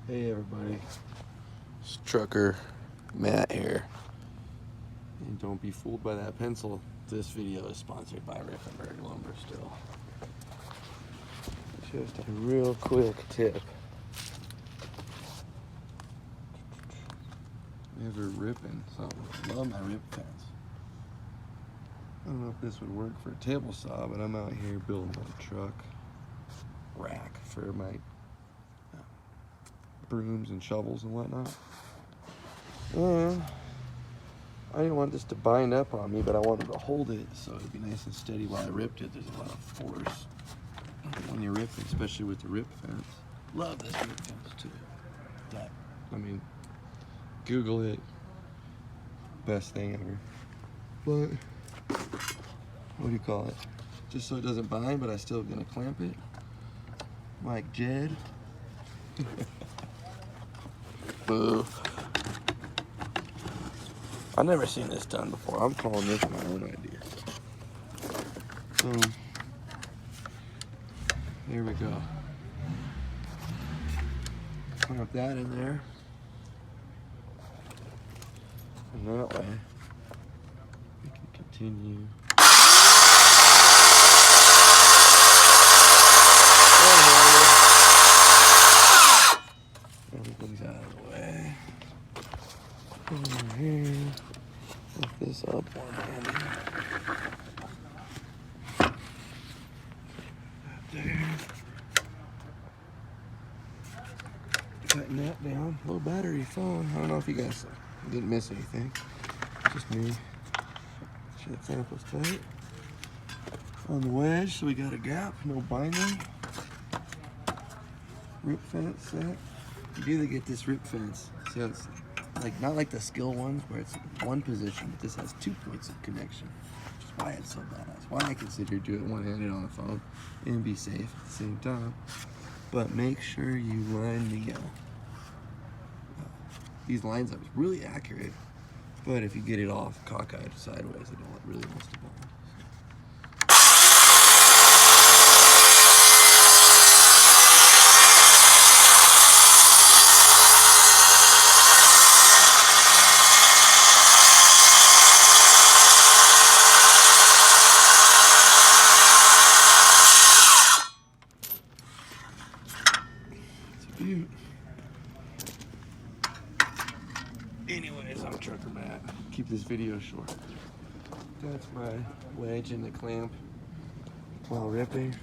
Hey everybody, it's Trucker Matt here. And don't be fooled by that pencil. This video is sponsored by Ripcut Lumber still. Just a real quick tip. Never ripping something. Love my rip fence. I don't know if this would work for a table saw, but I'm out here building a truck rack for my brooms and shovels and whatnot. I didn't want this to bind up on me, but I wanted to hold it so it'd be nice and steady while I ripped it. There's a lot of force when you're ripping, especially with the rip fence. Love this rip fence too. Google it. Best thing ever. But what do you call it? Just so it doesn't bind, but I still gonna clamp it. Like Jed. Boo. I've never seen this done before. I'm calling this my own idea. So, there we go. Clamp that in there. And that way, we can continue. Everything's out of the way. Over here. Lift this up one-handed. There. Cutting that down. Low battery phone. I don't know if you guys didn't miss anything. Just me. Sure the clamp was tight. On the wedge, so we got a gap, no binding. Rip fence set. You do get this rip fence, so it's like not like the Skil ones where it's one position, but this has 2 points of connection, which is why it's so badass. Why I consider doing one-handed on the phone and be safe at the same time. But make sure you line these lines up really accurate. But if you get it off cockeyed sideways, it really wants to ball. Anyways, I'm Trucker Matt. Keep this video short. That's my wedge in the clamp while ripping.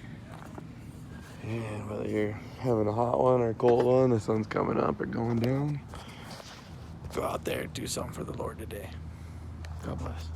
And whether you're having a hot one or a cold one, the sun's coming up or going down, go out there and do something for the Lord today. God bless.